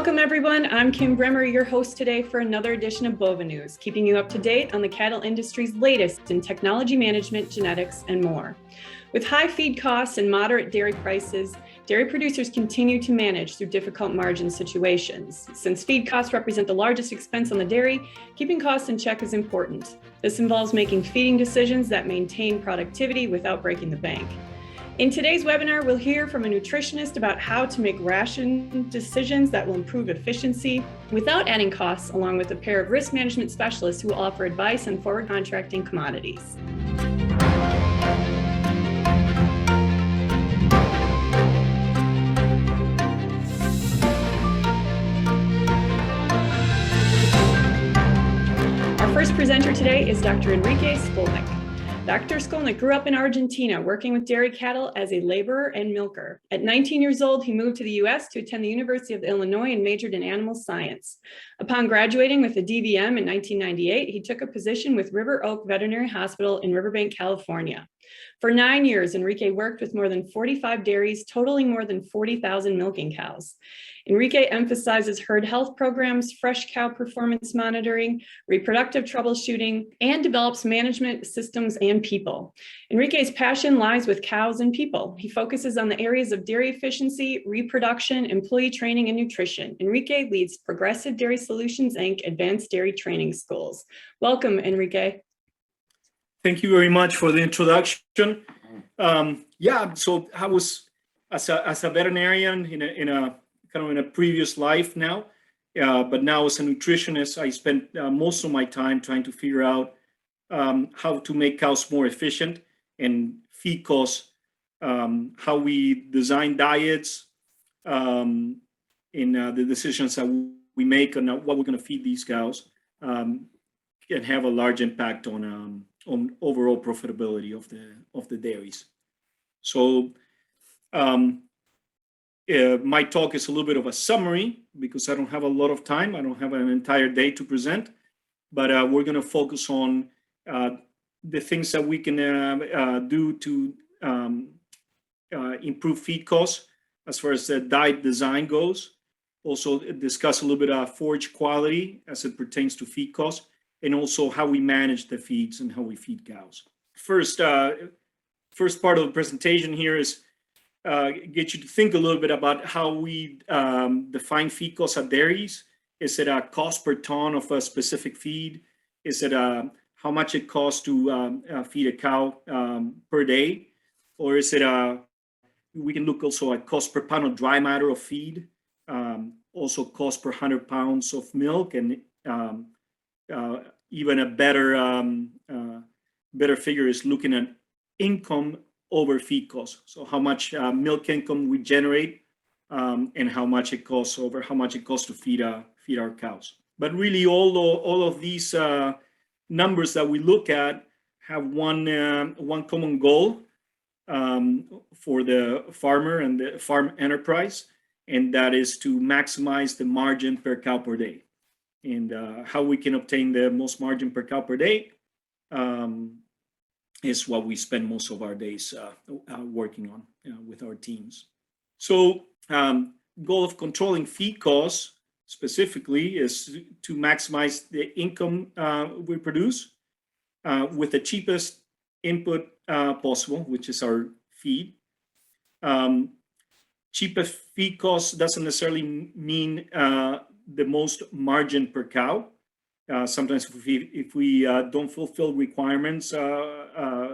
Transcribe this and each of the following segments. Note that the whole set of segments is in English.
Welcome everyone, I'm Kim Bremer, your host today for another edition of BoviNews, keeping you up to date on the cattle industry's latest in technology management, genetics, and more. With high feed costs and moderate dairy prices, dairy producers continue to manage through difficult margin situations. Since feed costs represent the largest expense on the dairy, keeping costs in check is important. This involves making feeding decisions that maintain productivity without breaking the bank. In today's webinar, we'll hear from a nutritionist about how to make ration decisions that will improve efficiency without adding costs, along with a pair of risk management specialists who will offer advice on forward contracting commodities. Our first presenter today is Dr. Enrique Schcolnik. Dr. Schcolnik grew up in Argentina, working with dairy cattle as a laborer and milker. At 19 years old, he moved to the US to attend the University of Illinois and majored in animal science. Upon graduating with a DVM in 1998, he took a position with River Oak Veterinary Hospital in Riverbank, California. For 9 years, Enrique worked with more than 45 dairies, totaling more than 40,000 milking cows. Enrique emphasizes herd health programs, fresh cow performance monitoring, reproductive troubleshooting, and develops management systems and people. Enrique's passion lies with cows and people. He focuses on the areas of dairy efficiency, reproduction, employee training, and nutrition. Enrique leads Progressive Dairy Solutions, Inc. Advanced Dairy Training Schools. Welcome, Enrique. Thank you very much for the introduction. So I was as a veterinarian in a previous life now, but now as a nutritionist, I spent most of my time trying to figure out how to make cows more efficient and feed costs, how we design diets, in the decisions that we make on what we're going to feed these cows, can have a large impact on overall profitability of the dairies. So my talk is a little bit of a summary because I don't have a lot of time. I don't have an entire day to present, but we're going to focus on the things that we can do to improve feed costs as far as the diet design goes. Also discuss a little bit of forage quality as it pertains to feed costs, and also how we manage the feeds and how we feed cows. First part of the presentation here is get you to think a little bit about how we define feed costs at dairies. Is it a cost per ton of a specific feed? Is it how much it costs to feed a cow per day? Or is it we can look also at cost per pound of dry matter of feed, also cost per 100 pounds of milk, and even a better figure is looking at income over feed costs. So how much milk income we generate, and how much it costs to feed our cows. But really, all of these numbers that we look at have one common goal for the farmer and the farm enterprise, and that is to maximize the margin per cow per day. And how we can obtain the most margin per cow per day is what we spend most of our days working on with our teams. So goal of controlling feed costs specifically is to maximize the income we produce with the cheapest input possible, which is our feed. Cheapest feed costs doesn't necessarily mean the most margin per cow. Sometimes if we don't fulfill requirements,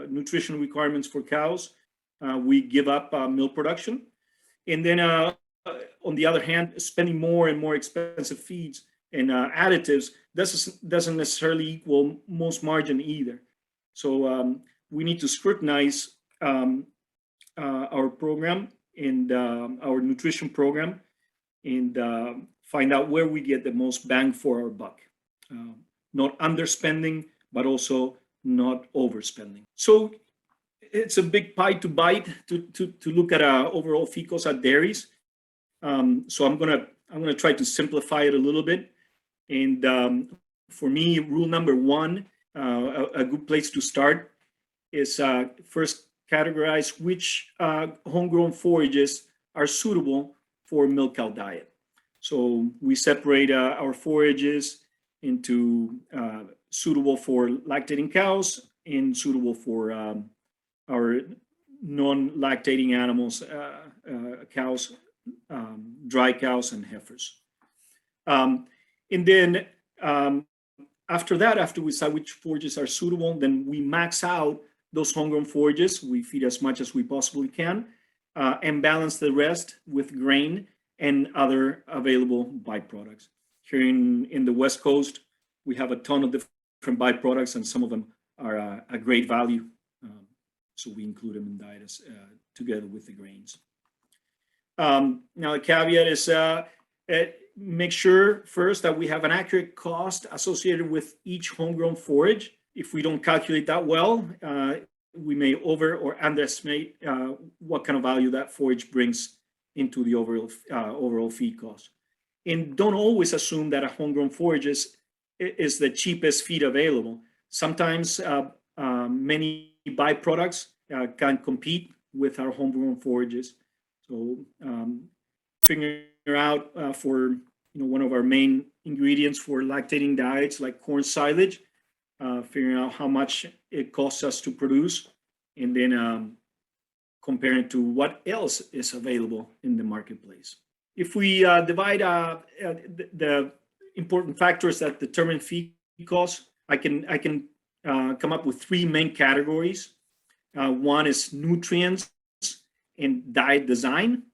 nutrition requirements for cows, we give up milk production. And then on the other hand, spending more and more expensive feeds and additives doesn't necessarily equal most margin either. So we need to scrutinize our program and our nutrition program, and find out where we get the most bang for our buck. Not underspending, but also not overspending. So it's a big pie to bite to look at overall feed costs at dairies. So I'm gonna try to simplify it a little bit. And for me, rule number one, a good place to start is first categorize which homegrown forages are suitable for milk cow diet. So we separate our forages into suitable for lactating cows and suitable for our non-lactating animals, cows, dry cows, and heifers. And then after that, after we decide which forages are suitable, then we max out those homegrown forages. We feed as much as we possibly can and balance the rest with grain and other available byproducts. Here in the West Coast, we have a ton of different byproducts, and some of them are a great value. So we include them in diet together with the grains. Now, the caveat is make sure first that we have an accurate cost associated with each homegrown forage. If we don't calculate that well, we may over or underestimate what kind of value that forage brings into the overall feed cost. And don't always assume that a homegrown forage is the cheapest feed available. Sometimes many byproducts can compete with our homegrown forages. So figuring out for one of our main ingredients for lactating diets like corn silage, figuring out how much it costs us to produce, and then comparing to what else is available in the marketplace. If we divide the important factors that determine feed costs, I can come up with three main categories. One is nutrients and diet design.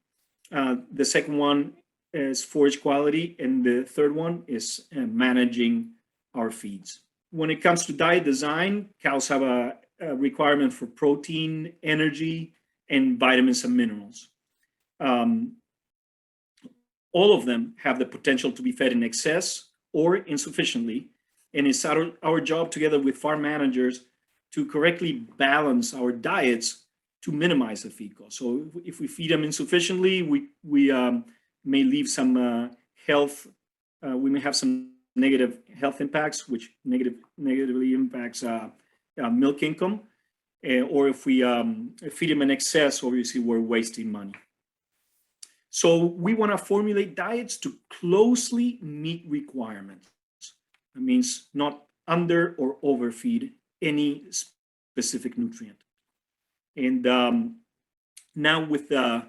The second one is forage quality, and the third one is managing our feeds. When it comes to diet design, cows have a requirement for protein, energy, and vitamins and minerals. All of them have the potential to be fed in excess or insufficiently, and it's our job together with farm managers to correctly balance our diets to minimize the feed cost. So if we feed them insufficiently, we may leave some health, we may have some negative health impacts, which negatively impacts milk income. Or if we feed them in excess, obviously we're wasting money. So we want to formulate diets to closely meet requirements. That means not under or overfeed any specific nutrient. And now with the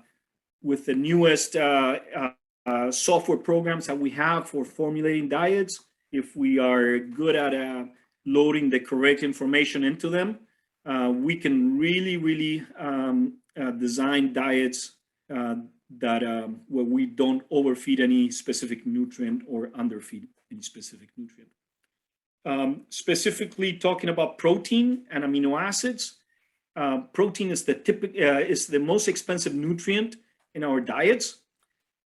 newest software programs that we have for formulating diets, if we are good at loading the correct information into them, we can really design diets that where we don't overfeed any specific nutrient or underfeed any specific nutrient. Specifically talking about protein and amino acids, protein is the most expensive nutrient in our diets.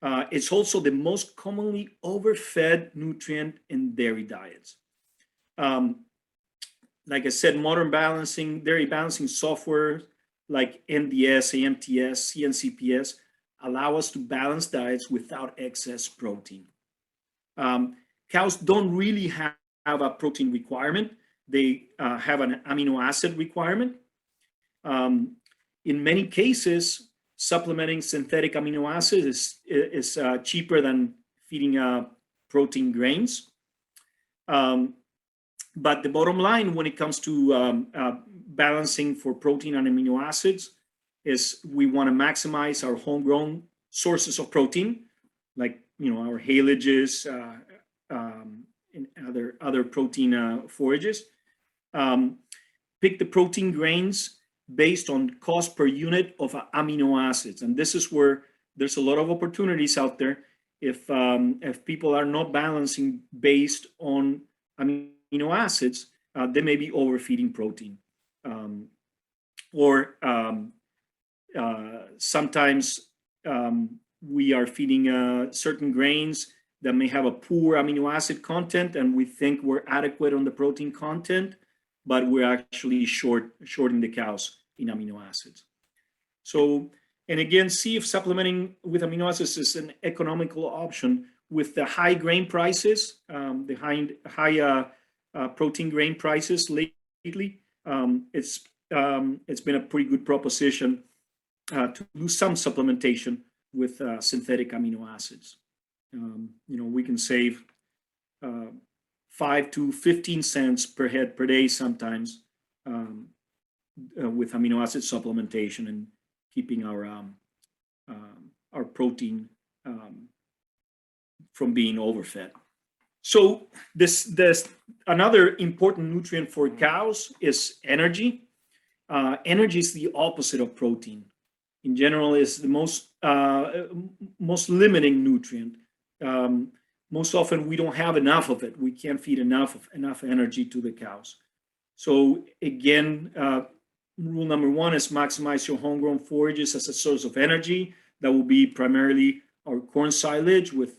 It's also the most commonly overfed nutrient in dairy diets. Like I said, modern dairy balancing software like NDS, AMTS, CNCPS allow us to balance diets without excess protein. Cows don't really have a protein requirement. They have an amino acid requirement. In many cases, supplementing synthetic amino acids is cheaper than feeding protein grains. But the bottom line when it comes to balancing for protein and amino acids is we want to maximize our homegrown sources of protein, like our haylage and other protein forages. Pick the protein grains based on cost per unit of amino acids, and this is where there's a lot of opportunities out there. If people are not balancing based on amino acids, they may be overfeeding protein, or sometimes we are feeding certain grains that may have a poor amino acid content, and we think we're adequate on the protein content, but we're actually shorting the cows in amino acids. So, and again, see if supplementing with amino acids is an economical option. With the high grain prices, the high protein grain prices lately, it's been a pretty good proposition to do some supplementation with synthetic amino acids. We can save 5 to 15 cents per head per day sometimes with amino acid supplementation and keeping our protein from being overfed. So this another important nutrient for cows is energy. Energy is the opposite of protein. In general, is the most limiting nutrient. Most often, we don't have enough of it. We can't feed enough energy to the cows. So again, rule number one is maximize your homegrown forages as a source of energy. That will be primarily our corn silage with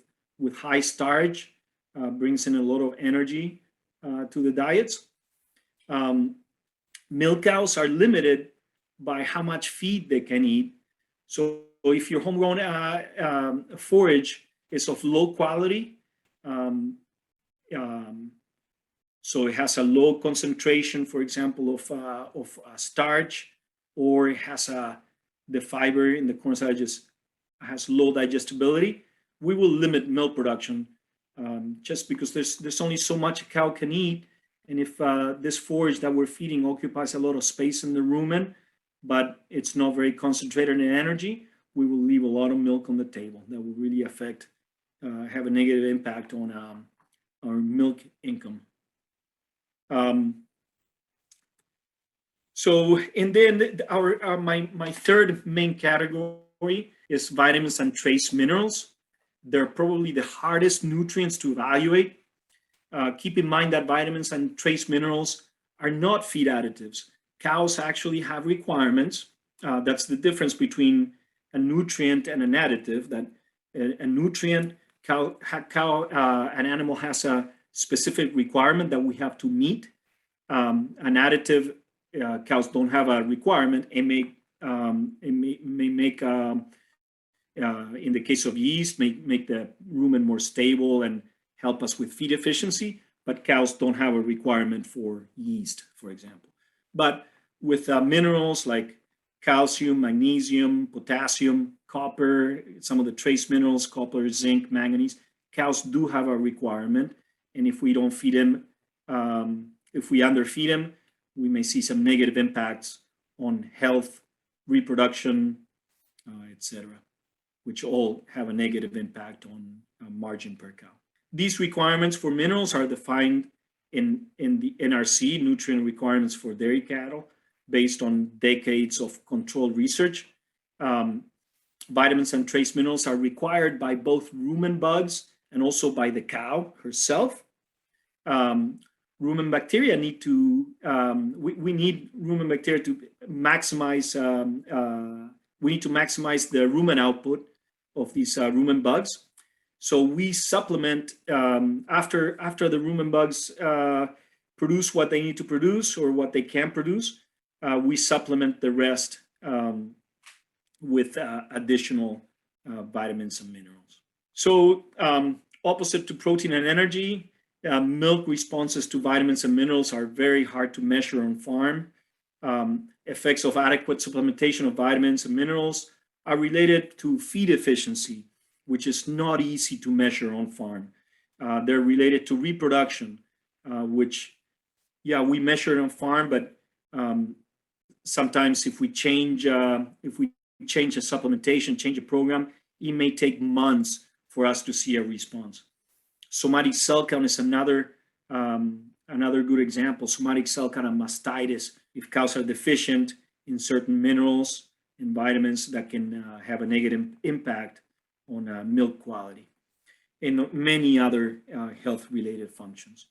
high starch, brings in a lot of energy to the diets. Milk cows are limited by how much feed they can eat. So if your homegrown forage is of low quality, so it has a low concentration, for example, of starch, or it has the fiber in the corn silage has low digestibility, we will limit milk production just because there's only so much a cow can eat. And if this forage that we're feeding occupies a lot of space in the rumen, but it's not very concentrated in energy, we will leave a lot of milk on the table. That will really have a negative impact on our milk income. And then my third main category is vitamins and trace minerals. They're probably the hardest nutrients to evaluate. Keep in mind that vitamins and trace minerals are not feed additives. Cows actually have requirements. That's the difference between a nutrient and an additive. That a nutrient, an animal has a specific requirement that we have to meet. An additive, cows don't have a requirement. It may make, in the case of yeast, make the rumen more stable and help us with feed efficiency, but cows don't have a requirement for yeast, for example. But with minerals like calcium, magnesium, potassium, copper, some of the trace minerals, copper, zinc, manganese, cows do have a requirement. And if we don't feed them, if we underfeed them, we may see some negative impacts on health, reproduction, etc., which all have a negative impact on margin per cow. These requirements for minerals are defined in the NRC, nutrient requirements for dairy cattle, based on decades of controlled research. Vitamins and trace minerals are required by both rumen bugs and also by the cow herself. Rumen bacteria need to, we need rumen bacteria to maximize, we need to maximize the rumen output of these rumen bugs. So we supplement, after the rumen bugs produce what they need to produce or what they can produce, we supplement the rest with additional vitamins and minerals. So opposite to protein and energy, milk responses to vitamins and minerals are very hard to measure on farm. Effects of adequate supplementation of vitamins and minerals are related to feed efficiency, which is not easy to measure on farm. They're related to reproduction, which, we measure it on farm, but sometimes if we change a supplementation, change a program, it may take months for us to see a response. Somatic cell count is another good example. Somatic cell count and mastitis. If cows are deficient in certain minerals and vitamins, that can have a negative impact on milk quality and many other health-related functions.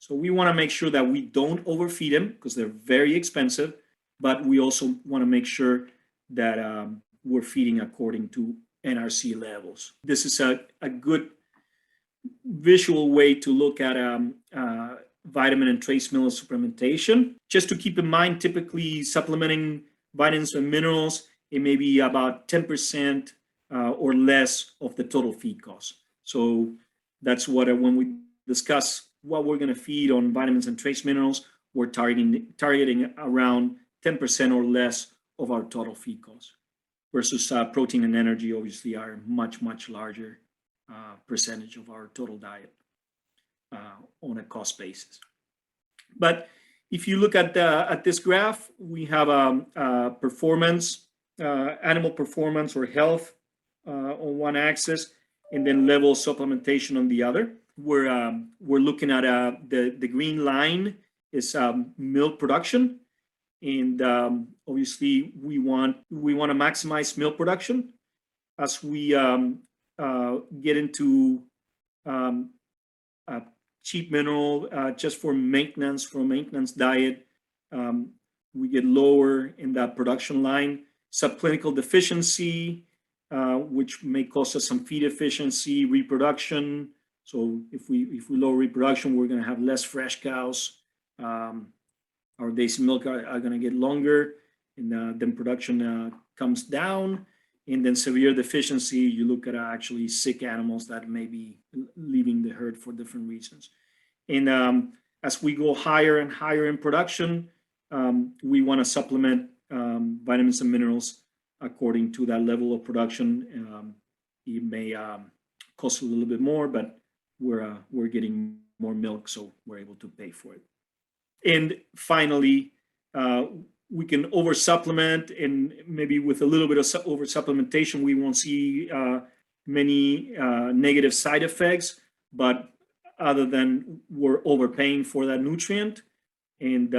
So we want to make sure that we don't overfeed them because they're very expensive, but we also want to make sure that we're feeding according to NRC levels. This is a good visual way to look at vitamin and trace mineral supplementation. Just to keep in mind, typically supplementing vitamins and minerals, it may be about 10% or less of the total feed cost. So that's what, when we discuss what we're going to feed on vitamins and trace minerals, we're targeting around 10% or less of our total feed cost, versus protein and energy obviously are much, much larger percentage of our total diet on a cost basis. But if you look at this graph, we have performance, animal performance or health on one axis, and then level of supplementation on the other. We're looking at the green line is milk production, and obviously we want to maximize milk production. As we get into cheap mineral just for maintenance diet, we get lower in that production line. Subclinical deficiency, which may cost us some feed efficiency, reproduction. So if we lower reproduction, we're going to have less fresh cows. Our days of milk are going to get longer, and then production comes down. And then severe deficiency, you look at actually sick animals that may be leaving the herd for different reasons. And as we go higher and higher in production, we want to supplement vitamins and minerals according to that level of production. It may cost a little bit more, but we're getting more milk, so we're able to pay for it. And finally, we can over supplement, and maybe with a little bit of over supplementation, we won't see many negative side effects, but other than we're overpaying for that nutrient, and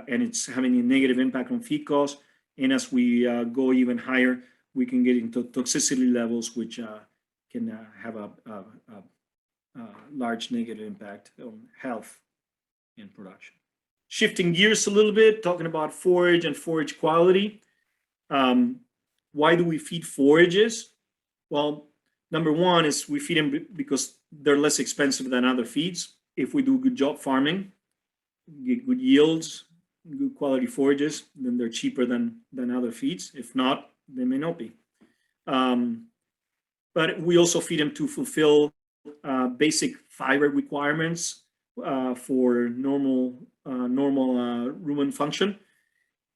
it's having a negative impact on feed costs. And as we go even higher, we can get into toxicity levels, which can have a large negative impact on health and production. Shifting gears a little bit, talking about forage and forage quality. Why do we feed forages? Well, number one is we feed them because they're less expensive than other feeds. If we do a good job farming, get good yields, good quality forages, then they're cheaper than other feeds. If not, they may not be. But we also feed them to fulfill basic fiber requirements for normal rumen function,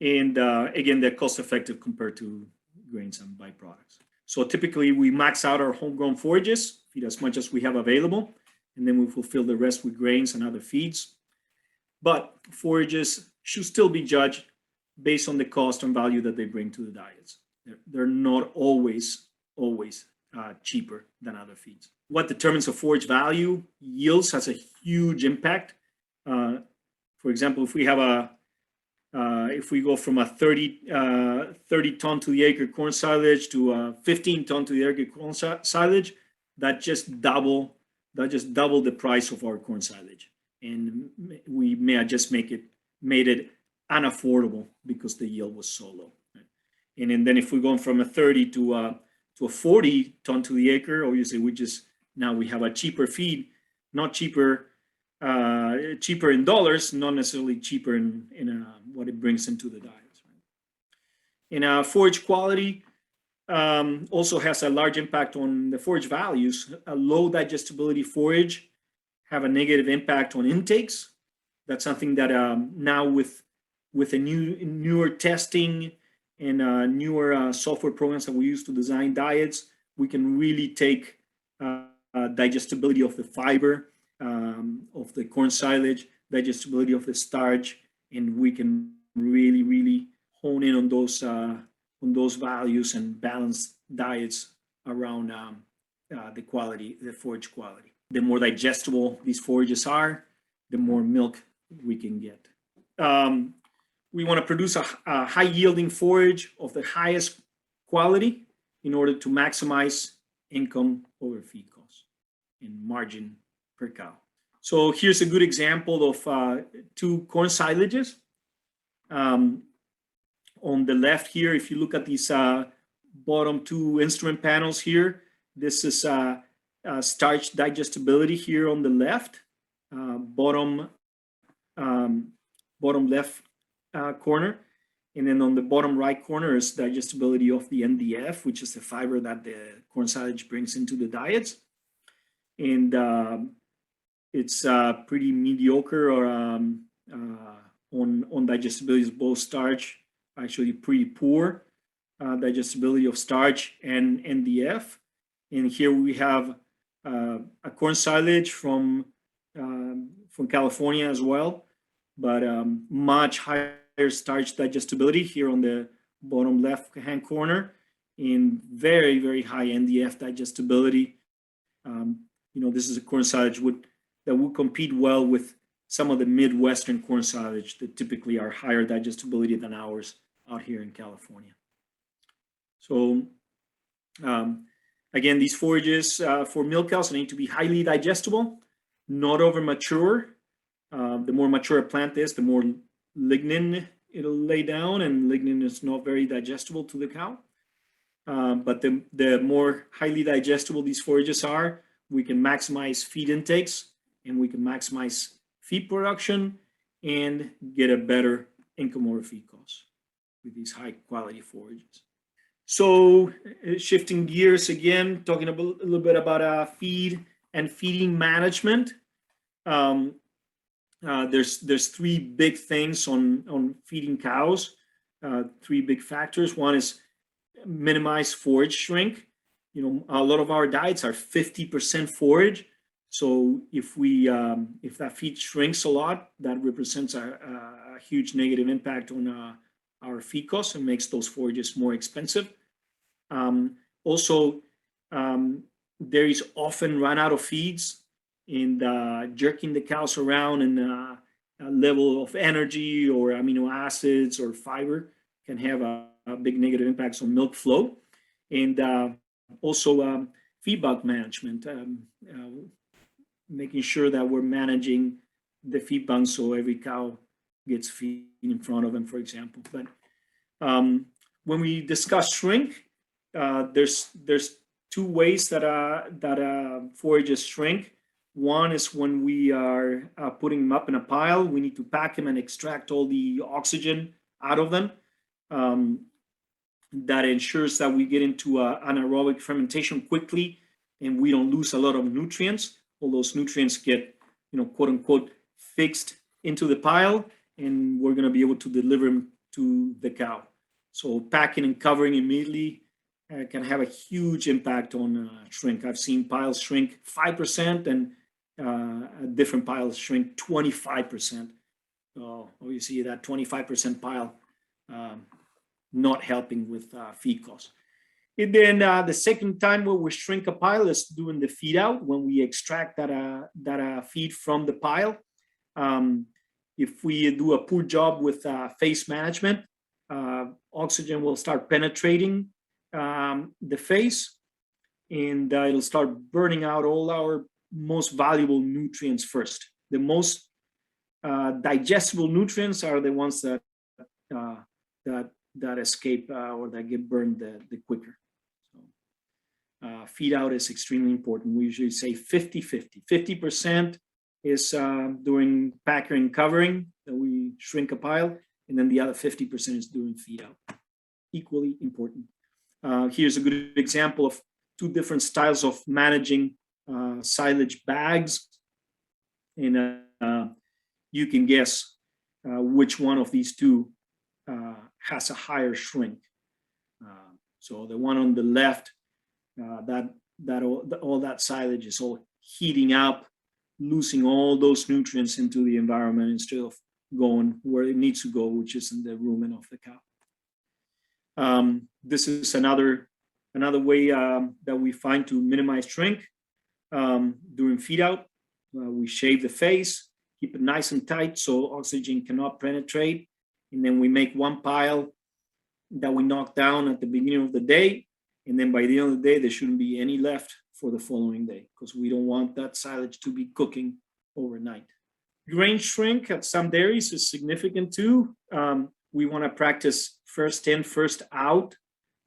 and again, they're cost effective compared to grains and byproducts. So typically we max out our homegrown forages, feed as much as we have available, and then we fulfill the rest with grains and other feeds. But forages should still be judged based on the cost and value that they bring to the diets. They're not always cheaper than other feeds. What determines a forage value? Yields has a huge impact. For example, if we have if we go from a 30 ton to the acre corn silage to a 15 ton to the acre corn silage, that just double the price of our corn silage, and we may have just made it unaffordable because the yield was so low. Right? And then if we go from a 30 to a 40 ton to the acre, obviously we have a cheaper feed, not cheaper in dollars, not necessarily cheaper in what it brings into the diets. Right? And forage quality also has a large impact on the forage values. A low digestibility forage have a negative impact on intakes. That's something that now with the newer testing and newer software programs that we use to design diets, we can really take digestibility of the fiber, of the corn silage, digestibility of the starch, and we can really hone in on those values and balance diets around the forage quality. The more digestible these forages are, the more milk we can get. We want to produce a high yielding forage of the highest quality in order to maximize income over feed costs and margin per cow. So here's a good example of two corn silages. On the left here, if you look at these bottom two instrument panels here, this is starch digestibility here on the left, bottom left corner. And then on the bottom right corner is digestibility of the NDF, which is the fiber that the corn silage brings into the diets. And it's pretty mediocre or on digestibility of both starch, actually pretty poor digestibility of starch and NDF. And here we have a corn silage from California as well, but much higher starch digestibility here on the bottom left-hand corner, in very, very high NDF digestibility. This is a corn silage that would compete well with some of the Midwestern corn silage that typically are higher digestibility than ours out here in California. So again, these forages for milk cows need to be highly digestible, not over mature. The more mature a plant is, the more lignin it'll lay down, and lignin is not very digestible to the cow. But the more highly digestible these forages are, we can maximize feed intakes, and we can maximize feed production and get a better income over feed costs with these high quality forages. So shifting gears again, talking a little bit about feed and feeding management. There's three big things on feeding cows, three big factors. One is minimize forage shrink. A lot of our diets are 50% forage. So if that feed shrinks a lot, that represents a huge negative impact on our feed costs and makes those forages more expensive. Also, dairies often run out of feeds, and jerking the cows around and a level of energy or amino acids or fiber can have a big negative impacts on milk flow. And also feedback management, making sure that we're managing the feed bank so every cow gets feed in front of them, for example. But when we discuss shrink, there's two ways that forages shrink. One is when we are putting them up in a pile. We need to pack them and extract all the oxygen out of them. That ensures that we get into anaerobic fermentation quickly, and we don't lose a lot of nutrients. All those nutrients get, quote unquote, fixed into the pile, and we're going to be able to deliver them to the cow. So packing and covering immediately can have a huge impact on shrink. I've seen piles shrink 5% and different piles shrink 25%. So you see that 25% pile not helping with feed costs. And then the second time where we shrink a pile is doing the feed out, when we extract that feed from the pile. If we do a poor job with phase management, oxygen will start penetrating the phase, and it'll start burning out all our most valuable nutrients first. The most digestible nutrients are the ones that escape or that get burned the quicker. So feed out is extremely important. We usually say 50-50. 50% is doing packer and covering, that we shrink a pile, and then the other 50% is doing feed out. Equally important. Here's a good example of two different styles of managing silage bags, and you can guess which one of these two has a higher shrink. So the one on the left, all that silage is all heating up, losing all those nutrients into the environment instead of going where it needs to go, which is in the rumen of the cow. This is another way that we find to minimize shrink. During feed out, we shave the face, keep it nice and tight so oxygen cannot penetrate, and then we make one pile that we knock down at the beginning of the day, and then by the end of the day there shouldn't be any left for the following day, because we don't want that silage to be cooking overnight. Grain shrink at some dairies is significant too. We want to practice first in, first out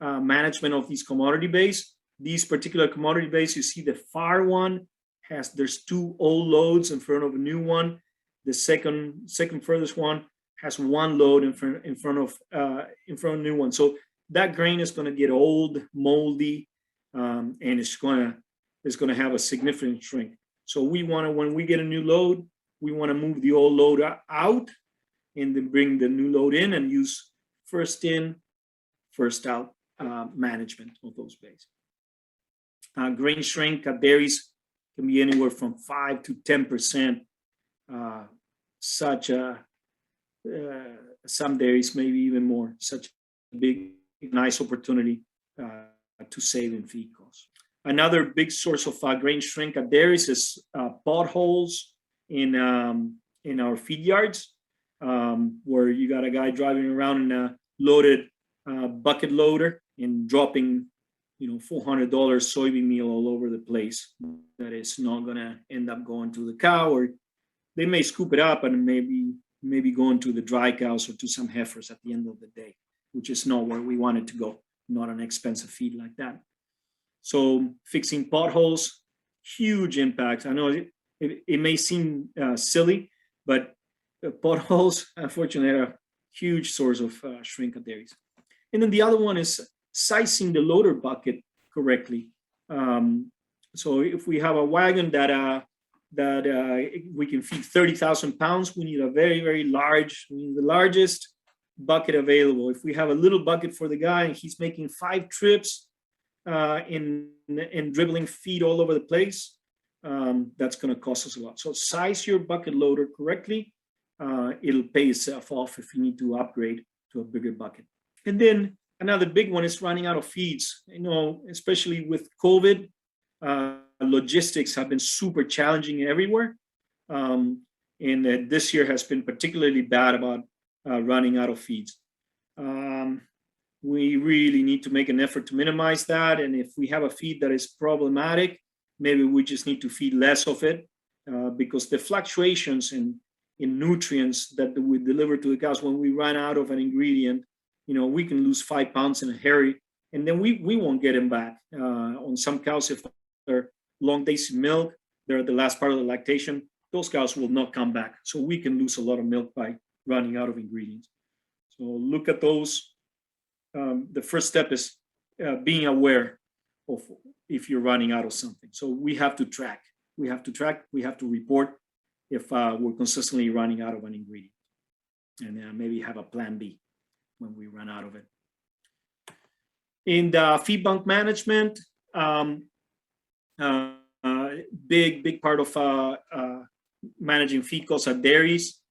management of these commodity bays. These particular commodity bays, you see the far one there's two old loads in front of a new one. The second furthest one has one load in front of a new one. So that grain is going to get old, moldy, and it's going to have a significant shrink. So we want to, when we get a new load, we want to move the old load out and then bring the new load in and use first in, first out management of those bays. Grain shrink at dairies can be anywhere from 5 to 10%. Some dairies, maybe even more, such a big, nice opportunity to save in feed costs. Another big source of grain shrink at dairies is potholes in our feed yards, where you got a guy driving around in a loaded bucket loader and dropping, $400 soybean meal all over the place. That is not gonna end up going to the cow, or they may scoop it up and maybe going to the dry cows or to some heifers at the end of the day, which is not where we want it to go, not an expensive feed like that. So fixing potholes, huge impact. I know it may seem silly, but potholes, unfortunately, are a huge source of shrink at dairies. And then the other one is sizing the loader bucket correctly. So if we have a wagon that we can feed 30,000 pounds, we need a very, very large, the largest bucket available. If we have a little bucket for the guy and he's making 5 trips in dribbling feed all over the place, that's going to cost us a lot. So size your bucket loader correctly. It'll pay itself off if you need to upgrade to a bigger bucket. And then another big one is running out of feeds. Especially with COVID, logistics have been super challenging everywhere. And this year has been particularly bad about running out of feeds. We really need to make an effort to minimize that. And if we have a feed that is problematic, maybe we just need to feed less of it, because the fluctuations in nutrients that we deliver to the cows, when we run out of an ingredient, we can lose 5 pounds in a hurry, and then we won't get them back. On some cows, if they're long days in milk, they're at the last part of the lactation, those cows will not come back. So we can lose a lot of milk by running out of ingredients. So look at those. The first step is being aware of if you're running out of something. So we have to track. We have to report if we're consistently running out of an ingredient, and maybe have a plan B when we run out of it. In the feed bank management, big part of managing feed costs at dairies.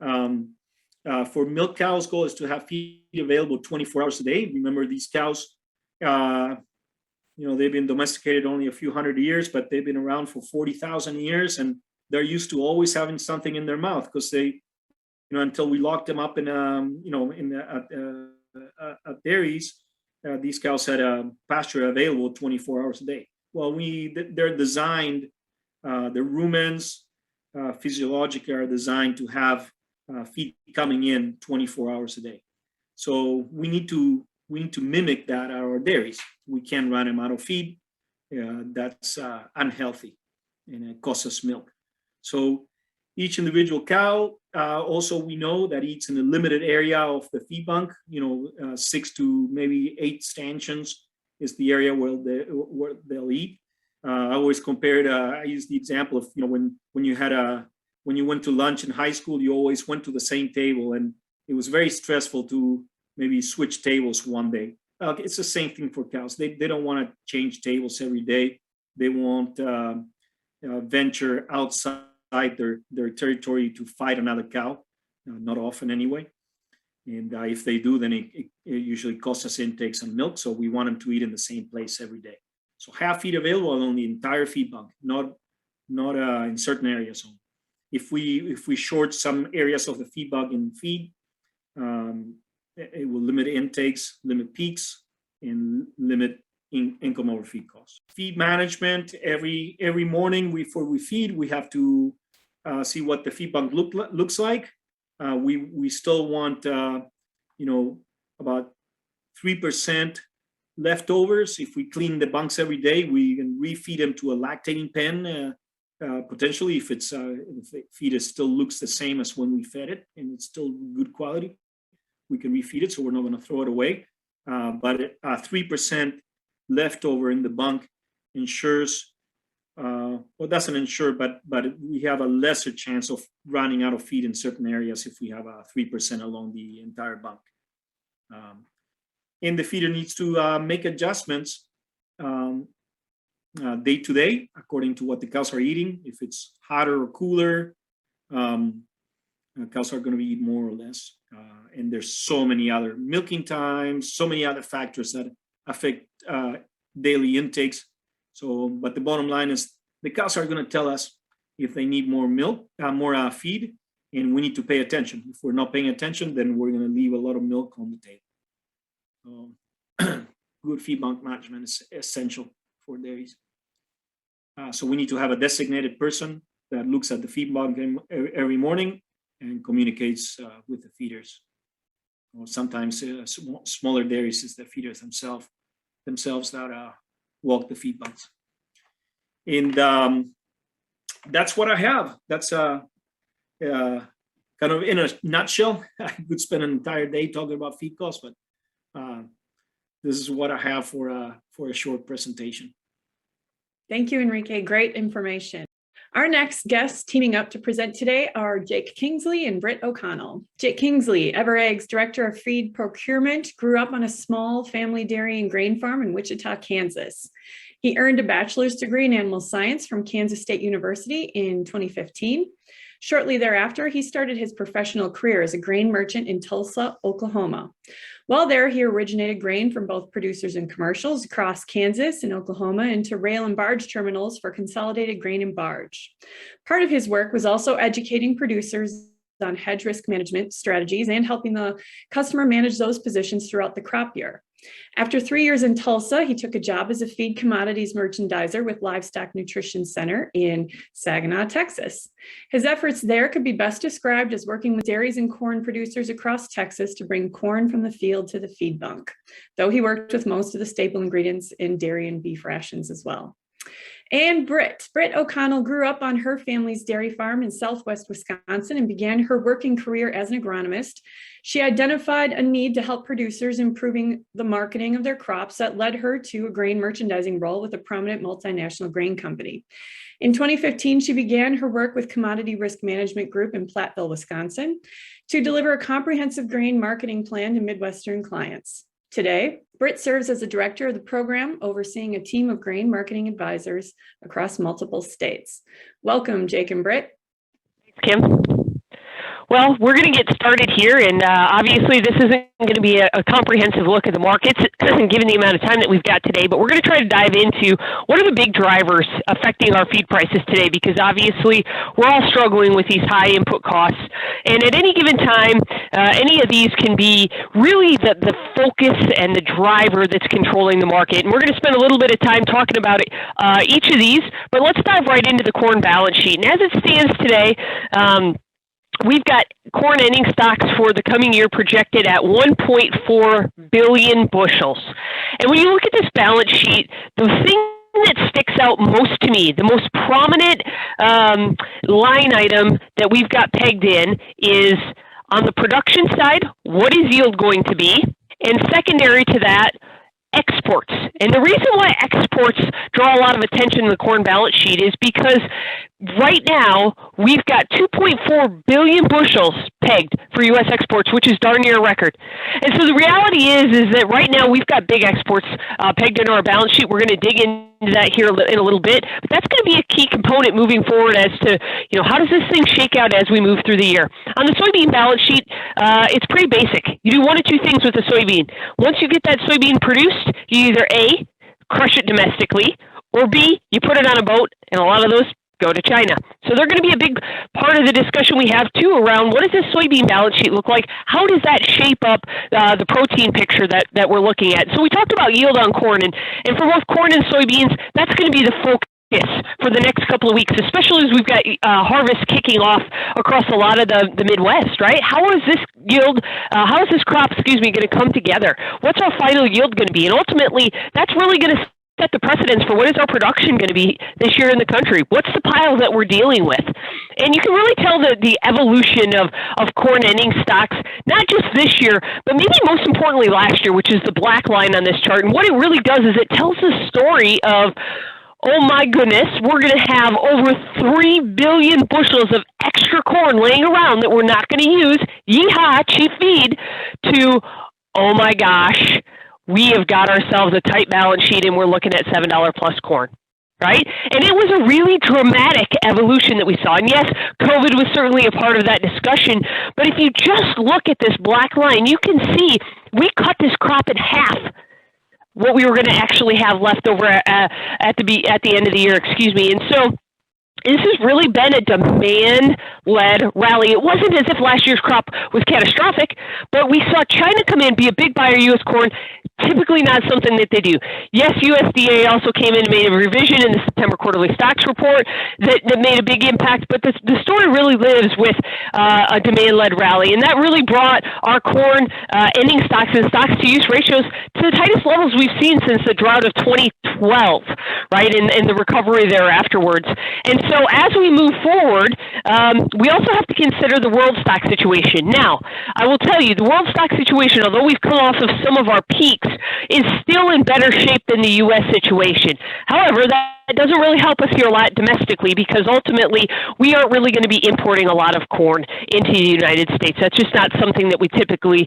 For milk cows, goal is to have feed available 24 hours a day. Remember, these cows, they've been domesticated only a few hundred years, but they've been around for 40,000 years, and they're used to always having something in their mouth, because they, until we locked them up in, at dairies, these cows had a pasture available 24 hours a day. Well, they're designed, the rumens physiologically are designed to have feed coming in 24 hours a day. So we need to mimic that at our dairies. We can't run them out of feed. That's unhealthy, and it costs us milk. So each individual cow, also we know that eats in a limited area of the feed bank. 6 to maybe 8 stanchions is the area where they'll eat. I always compared. I use the example of when you went to lunch in high school, you always went to the same table, and it was very stressful to maybe switch tables one day. It's the same thing for cows. They don't want to change tables every day. They won't venture outside their territory to fight another cow, not often anyway. And if they do, then it usually costs us intakes on milk. So we want them to eat in the same place every day. So have feed available on the entire feed bank, not in certain areas only. If we short some areas of the feed bank in feed, it will limit intakes, limit peaks, and limit income over feed costs. Feed management, every morning before we feed, we have to see what the feed bank looks like. We still want about 3% leftovers. If we clean the bunks every day, we can refeed them to a lactating pen. Potentially, if the feed still looks the same as when we fed it and it's still good quality, we can refeed it, so we're not going to throw it away. But 3% leftover in the bunk ensures, doesn't ensure, but we have a lesser chance of running out of feed in certain areas if we have 3% along the entire bunk. And the feeder needs to make adjustments day to day, according to what the cows are eating. If it's hotter or cooler, cows are going to be eating more or less. And there's so many other milking times, so many other factors that affect daily intakes. So, but the bottom line is the cows are going to tell us if they need more milk, more feed, and we need to pay attention. If we're not paying attention, then we're going to leave a lot of milk on the table. So good feed bank management is essential for dairies. So we need to have a designated person that looks at the feed bank every morning and communicates with the feeders. Or sometimes smaller dairies is the feeders themselves that walk the feed banks. And that's what I have. That's kind of in a nutshell. I could spend an entire day talking about feed costs, but this is what I have for a short presentation. Thank you, Enrique. Great information. Our next guests teaming up to present today are Jake Kingsley and Britt O'Connell. Jake Kingsley, ever.ag's Director of Feed Procurement, grew up on a small family dairy and grain farm in Wichita, Kansas. He earned a bachelor's degree in animal science from Kansas State University in 2015. Shortly thereafter, he started his professional career as a grain merchant in Tulsa, Oklahoma. While there, he originated grain from both producers and commercials across Kansas and Oklahoma into rail and barge terminals for Consolidated Grain and Barge. Part of his work was also educating producers on hedge risk management strategies and helping the customer manage those positions throughout the crop year. After 3 years in Tulsa, he took a job as a feed commodities merchandiser with Livestock Nutrition Center in Saginaw, Texas. His efforts there could be best described as working with dairies and corn producers across Texas to bring corn from the field to the feed bunk, though he worked with most of the staple ingredients in dairy and beef rations as well. And Britt O'Connell grew up on her family's dairy farm in Southwest Wisconsin and began her working career as an agronomist. She identified a need to help producers improving the marketing of their crops that led her to a grain merchandising role with a prominent multinational grain company. In 2015, she began her work with Commodity Risk Management Group in Platteville, Wisconsin, to deliver a comprehensive grain marketing plan to Midwestern clients. Today, Britt serves as the director of the program, overseeing a team of grain marketing advisors across multiple states. Welcome, Jake and Britt. Kim. Well, we're going to get started here, and obviously this isn't going to be a comprehensive look at the markets, given the amount of time that we've got today, but we're going to try to dive into what are the big drivers affecting our feed prices today, because obviously we're all struggling with these high input costs, and at any given time, any of these can be really the focus and the driver that's controlling the market, and we're going to spend a little bit of time talking about each of these, but let's dive right into the corn balance sheet. And as it stands today, we've got corn ending stocks for the coming year projected at 1.4 billion bushels. And when you look at this balance sheet, the thing that sticks out most to me, the most prominent line item that we've got pegged in is on the production side, what is yield going to be? And secondary to that, exports. And the reason why exports draw a lot of attention in the corn balance sheet is because right now we've got 2.4 billion bushels pegged for U.S. exports, which is darn near a record. And so the reality is that right now we've got big exports pegged into our balance sheet. We're going to dig into that here in a little bit, but that's going to be a key component moving forward as to, how does this thing shake out as we move through the year. On the soybean balance sheet, it's pretty basic. You do one of two things with the soybean. Once you get that soybean produced, you either A, crush it domestically, or B, you put it on a boat, and a lot of those go to China. So they're going to be a big part of the discussion we have too around what does this soybean balance sheet look like? How does that shape up the protein picture that we're looking at? So we talked about yield on corn, and for both corn and soybeans, that's going to be the focus for the next couple of weeks, especially as we've got harvest kicking off across a lot of the Midwest, right? How is this yield, how is this crop, going to come together? What's our final yield going to be? And ultimately, that's really going to set the precedence for what is our production going to be this year in the country? What's the pile that we're dealing with? And you can really tell the evolution of corn ending stocks, not just this year, but maybe most importantly last year, which is the black line on this chart. And what it really does is it tells the story of, oh my goodness, we're going to have over 3 billion bushels of extra corn laying around that we're not going to use, yeehaw, cheap feed, to, oh my gosh, we have got ourselves a tight balance sheet and we're looking at $7 plus corn. right? And it was a really dramatic evolution that we saw. And yes, COVID was certainly a part of that discussion. But if you just look at this black line, you can see we cut this crop in half. What we were going to actually have left over at the end of the year, excuse me. And so this has really been a demand-led rally. It wasn't as if last year's crop was catastrophic, but we saw China come in, be a big buyer of U.S. corn, typically not something that they do. Yes, USDA also came in and made a revision in the September quarterly stocks report that made a big impact, but the story really lives with a demand-led rally, and that really brought our corn ending stocks and stocks-to-use ratios to the tightest levels we've seen since the drought of 2012, right, and the recovery there afterwards. And so as we move forward, we also have to consider the world stock situation. Now, I will tell you, the world stock situation, although we've come off of some of our peaks, is still in better shape than the U.S. situation. However, that doesn't really help us here a lot domestically because ultimately we aren't really going to be importing a lot of corn into the United States. That's just not something that we typically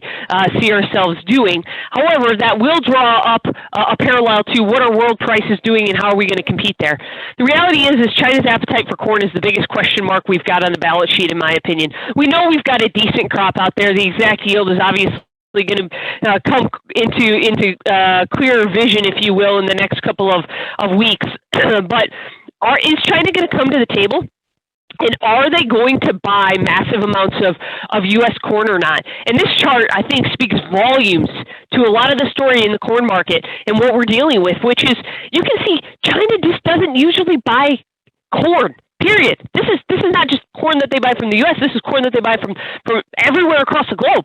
see ourselves doing. However, that will draw up a parallel to what are world prices doing and how are we going to compete there. The reality is China's appetite for corn is the biggest question mark we've got on the balance sheet, in my opinion. We know we've got a decent crop out there. The exact yield is obviously going to come into clearer vision, if you will, in the next couple of weeks. But is China going to come to the table? And are they going to buy massive amounts of U.S. corn or not? And this chart, I think, speaks volumes to a lot of the story in the corn market and what we're dealing with, which is you can see China just doesn't usually buy corn. Period. This is not just corn that they buy from the U.S. This is corn that they buy from everywhere across the globe.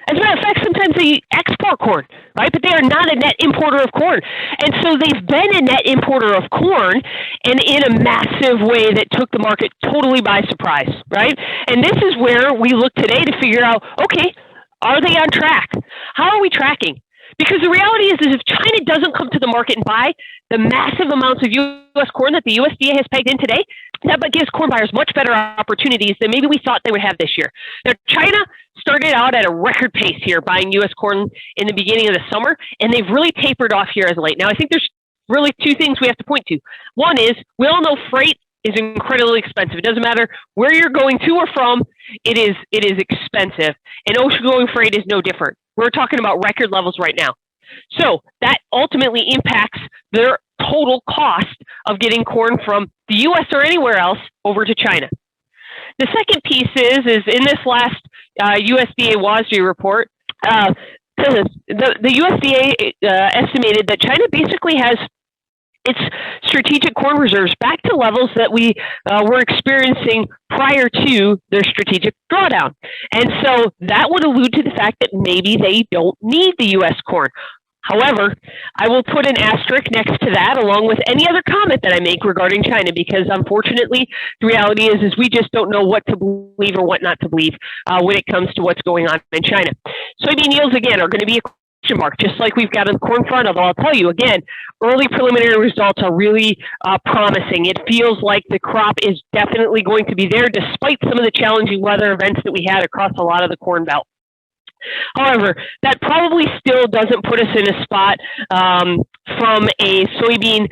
As a matter of fact, sometimes they export corn, right? But they are not a net importer of corn. And so they've been a net importer of corn and in a massive way that took the market totally by surprise, right? And this is where we look today to figure out, okay, are they on track? How are we tracking? Because the reality is if China doesn't come to the market and buy the massive amounts of U.S. corn that the USDA has pegged in today, that gives corn buyers much better opportunities than maybe we thought they would have this year. Now, China started out at a record pace here buying U.S. corn in the beginning of the summer, and they've really tapered off here as of late. Now, I think there's really two things we have to point to. One is we all know freight is incredibly expensive. It doesn't matter where you're going to or from, it is expensive. And ocean-going freight is no different. We're talking about record levels right now. So that ultimately impacts their total cost of getting corn from the U.S. or anywhere else over to China. The second piece is in this last USDA WASDE report, the USDA estimated that China basically has its strategic corn reserves back to levels that we were experiencing prior to their strategic drawdown. And so that would allude to the fact that maybe they don't need the U.S. corn. However, I will put an asterisk next to that along with any other comment that I make regarding China because unfortunately the reality is we just don't know what to believe or what not to believe when it comes to what's going on in China. Soybean yields again are going to be a question mark just like we've got on the corn front, although I'll tell you again, early preliminary results are really promising. It feels like the crop is definitely going to be there despite some of the challenging weather events that we had across a lot of the corn belt. However, that probably still doesn't put us in a spot from a soybean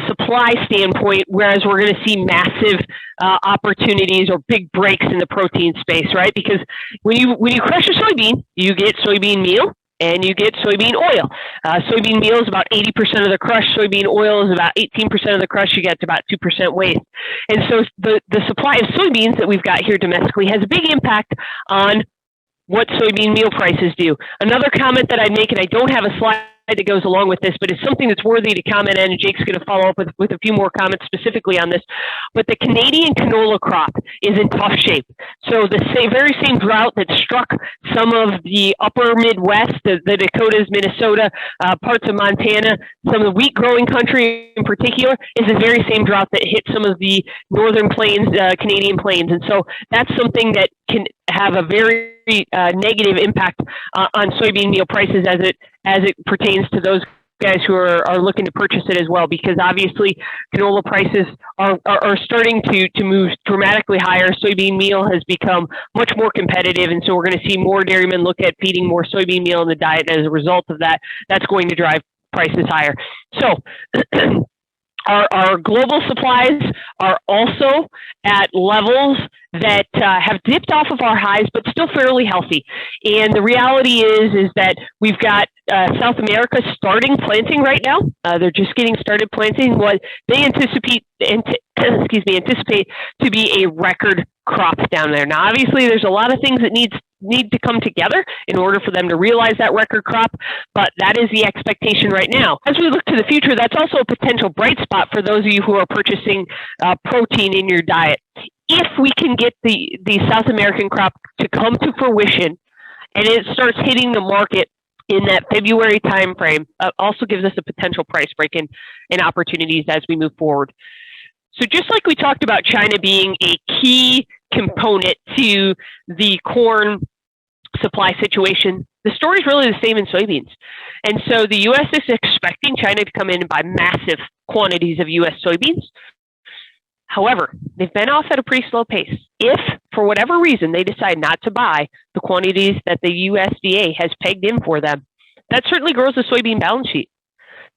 supply standpoint, whereas we're going to see massive opportunities or big breaks in the protein space, right? Because when you crush a soybean, you get soybean meal and you get soybean oil. Soybean meal is about 80% of the crush. Soybean oil is about 18% of the crush. You get about 2% waste. And so the supply of soybeans that we've got here domestically has a big impact on what soybean meal prices do. Another comment that I'd make, and I don't have a slide that goes along with this, but it's something that's worthy to comment on, and Jake's going to follow up with a few more comments specifically on this. But the Canadian canola crop is in tough shape. So the very same drought that struck some of the upper Midwest, the Dakotas, Minnesota, parts of Montana, some of the wheat growing country in particular, is the very same drought that hit some of the northern plains, Canadian plains. And so that's something that can have a very negative impact on soybean meal prices as it pertains to those guys who are looking to purchase it as well, because obviously canola prices are starting to move dramatically higher. Soybean meal has become much more competitive, and so we're going to see more dairymen look at feeding more soybean meal in the diet. As a result of that, that's going to drive prices higher. So Our global supplies are also at levels that have dipped off of our highs, but still fairly healthy. And the reality is that we've got South America starting planting right now. They're just getting started planting what they anticipate to be a record crop down there. Now, obviously, there's a lot of things that need to come together in order for them to realize that record crop, but that is the expectation right now. As we look to the future, that's also a potential bright spot for those of you who are purchasing protein in your diet. If we can get the South American crop to come to fruition and it starts hitting the market in that February timeframe, also gives us a potential price break in opportunities as we move forward. So just like we talked about China being a key component to the corn supply situation, the story is really the same in soybeans. And so the U.S. is expecting China to come in and buy massive quantities of U.S. soybeans. However, they've been off at a pretty slow pace. If, for whatever reason, they decide not to buy the quantities that the USDA has pegged in for them, that certainly grows the soybean balance sheet.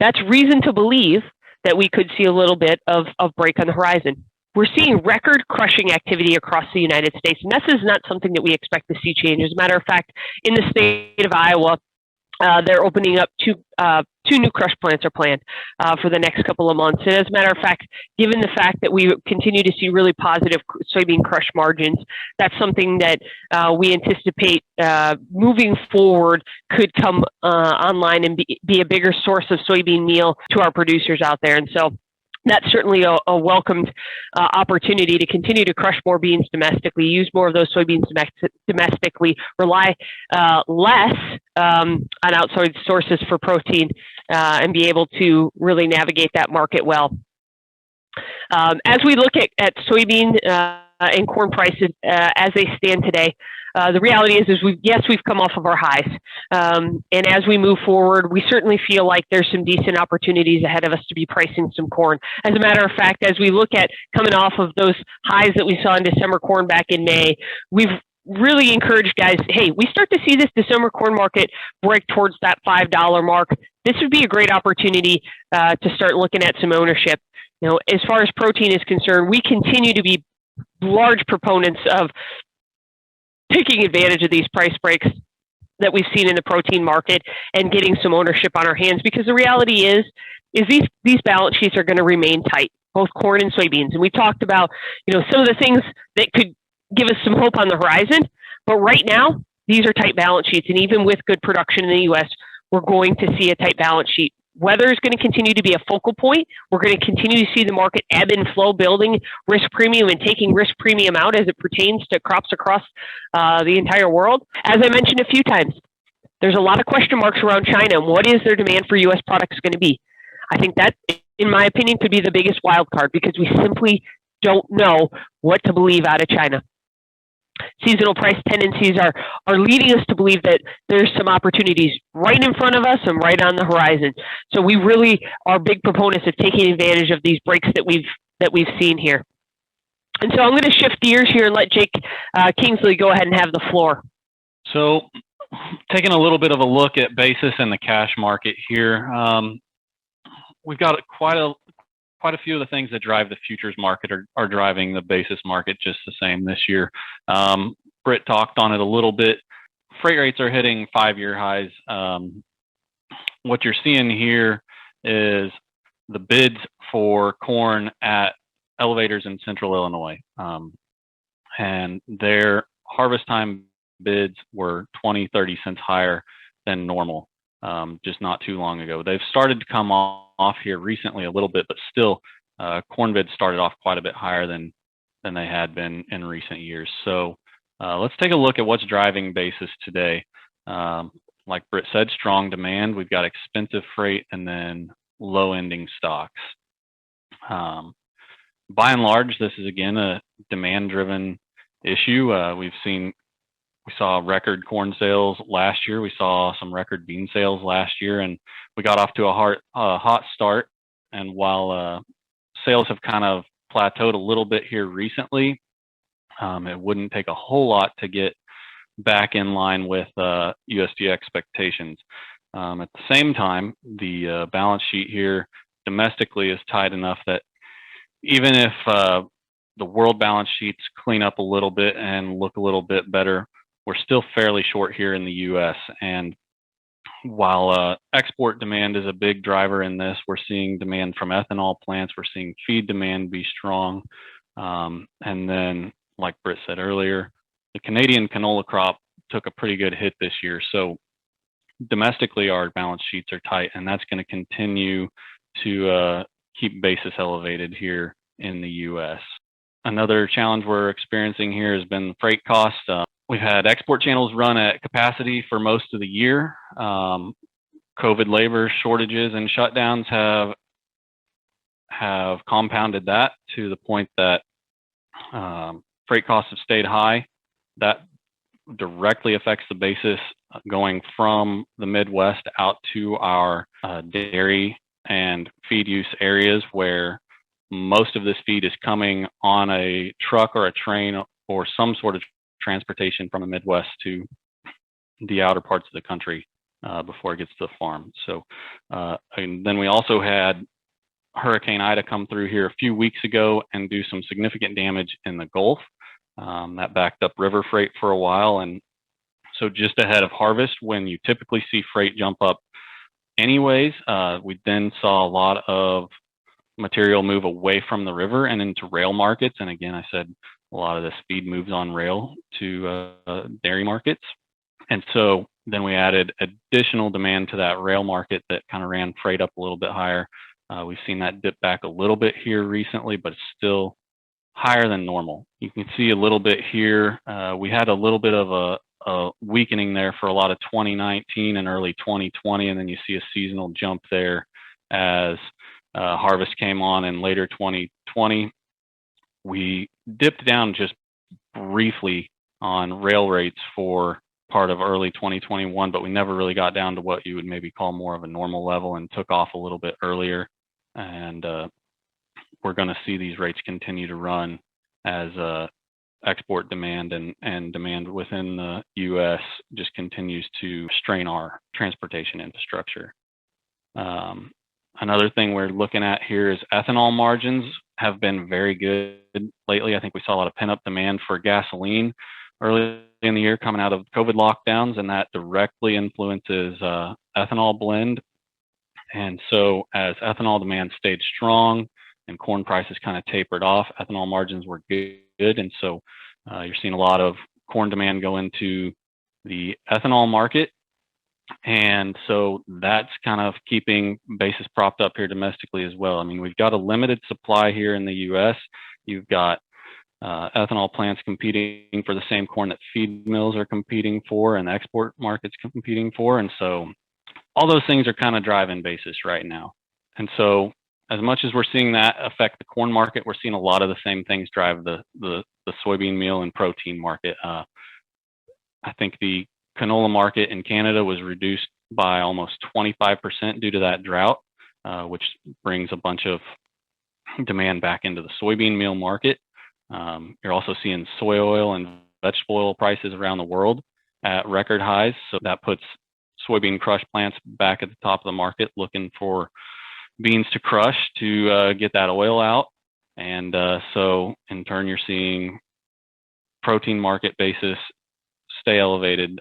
That's reason to believe that we could see a little bit of break on the horizon. We're seeing record crushing activity across the United States, and this is not something that we expect to see change. As a matter of fact, in the state of Iowa, they're opening up two new crush plants are planned for the next couple of months. And as a matter of fact, given the fact that we continue to see really positive soybean crush margins, that's something that we anticipate moving forward could come online and be a bigger source of soybean meal to our producers out there. And so that's certainly a welcomed opportunity to continue to crush more beans domestically, use more of those soybeans domestically, rely less on outside sources for protein, and be able to really navigate that market well. As we look at soybean and corn prices as they stand today, the reality is we've come off of our highs. And as we move forward, we certainly feel like there's some decent opportunities ahead of us to be pricing some corn. As a matter of fact, as we look at coming off of those highs that we saw in December corn back in May, we've really encouraged guys, hey, we start to see this December corn market break towards that $5 mark. This would be a great opportunity to start looking at some ownership. You know, as far as protein is concerned, we continue to be large proponents of taking advantage of these price breaks that we've seen in the protein market and getting some ownership on our hands, because the reality is these balance sheets are going to remain tight, both corn and soybeans. And we talked about, you know, some of the things that could give us some hope on the horizon, but right now these are tight balance sheets, and even with good production in the U.S., we're going to see a tight balance sheet. Weather is going to continue to be a focal point. We're going to continue to see the market ebb and flow, building risk premium and taking risk premium out as it pertains to crops across the entire world. As I mentioned a few times, there's a lot of question marks around China, and what is their demand for U.S. products going to be? I think that, in my opinion, could be the biggest wild card, because we simply don't know what to believe out of China. Seasonal price tendencies are leading us to believe that there's some opportunities right in front of us and right on the horizon. So we really are big proponents of taking advantage of these breaks that we've seen here. And so I'm going to shift gears here and let Jake Kingsley go ahead and have the floor. So taking a little bit of a look at basis and the cash market here, we've got quite a few of the things that drive the futures market are driving the basis market just the same this year. Britt talked on it a little bit. Freight rates are hitting 5-year highs. What you're seeing here is the bids for corn at elevators in central Illinois. And their harvest time bids were 20-30 cents higher than normal just not too long ago. They've started to come off here recently a little bit, but still corn bids started off quite a bit higher than they had been in recent years. So let's take a look at what's driving basis today. Like Britt said, strong demand. We've got expensive freight and then low ending stocks. By and large, this is again a demand driven issue. We saw record corn sales last year. We saw some record bean sales last year, and we got off to a hot start. And while sales have kind of plateaued a little bit here recently, it wouldn't take a whole lot to get back in line with USDA expectations. At the same time, the balance sheet here domestically is tight enough that even if the world balance sheets clean up a little bit and look a little bit better, we're still fairly short here in the U.S. And while export demand is a big driver in this, we're seeing demand from ethanol plants, we're seeing feed demand be strong. And then, like Britt said earlier, the Canadian canola crop took a pretty good hit this year. So domestically, our balance sheets are tight, and that's going to continue to keep basis elevated here in the U.S. Another challenge we're experiencing here has been freight costs. We've had export channels run at capacity for most of the year. COVID labor shortages and shutdowns have compounded that to the point that freight costs have stayed high. That directly affects the basis going from the Midwest out to our dairy and feed use areas, where most of this feed is coming on a truck or a train or some sort of transportation from the Midwest to the outer parts of the country before it gets to the farm. So, and then we also had Hurricane Ida come through here a few weeks ago and do some significant damage in the Gulf. That backed up river freight for a while. And so just ahead of harvest, when you typically see freight jump up anyways, we then saw a lot of material move away from the river and into rail markets. And again, I said a lot of this feed moves on rail to dairy markets. And so then we added additional demand to that rail market that kind of ran freight up a little bit higher. We've seen that dip back a little bit here recently, but it's still higher than normal. You can see a little bit here. We had a little bit of a weakening there for a lot of 2019 and early 2020, and then you see a seasonal jump there as harvest came on in later 2020. We dipped down just briefly on rail rates for part of early 2021, but we never really got down to what you would maybe call more of a normal level and took off a little bit earlier. And we're going to see these rates continue to run as export demand and demand within the U.S. just continues to strain our transportation infrastructure. Another thing we're looking at here is ethanol margins have been very good lately. I think we saw a lot of pent-up demand for gasoline early in the year coming out of COVID lockdowns, and that directly influences ethanol blend. And so as ethanol demand stayed strong and corn prices kind of tapered off, ethanol margins were good. And so you're seeing a lot of corn demand go into the ethanol market. And so that's kind of keeping basis propped up here domestically as well. I mean, we've got a limited supply here in the U.S. You've got ethanol plants competing for the same corn that feed mills are competing for and the export markets competing for. And so all those things are kind of driving basis right now. And so as much as we're seeing that affect the corn market, we're seeing a lot of the same things drive the soybean meal and protein market. I think the canola market in Canada was reduced by almost 25% due to that drought, which brings a bunch of demand back into the soybean meal market. You're also seeing soy oil and vegetable oil prices around the world at record highs. So that puts soybean crush plants back at the top of the market looking for beans to crush to get that oil out. And so in turn, you're seeing protein market basis stay elevated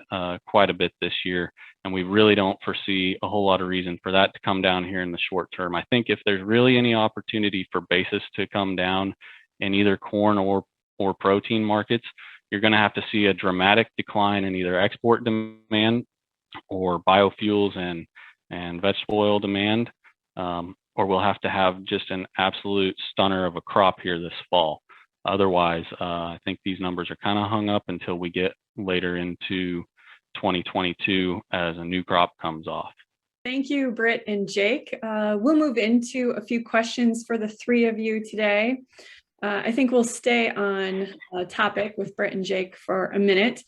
quite a bit this year. And we really don't foresee a whole lot of reason for that to come down here in the short term. I think if there's really any opportunity for basis to come down in either corn or protein markets, you're going to have to see a dramatic decline in either export demand or biofuels and vegetable oil demand, or we'll have to have just an absolute stunner of a crop here this fall. Otherwise, I think these numbers are kind of hung up until we get later into 2022 as a new crop comes off. Thank you, Britt and Jake. We'll move into a few questions for the three of you today. I think we'll stay on topic with Britt and Jake for a minute.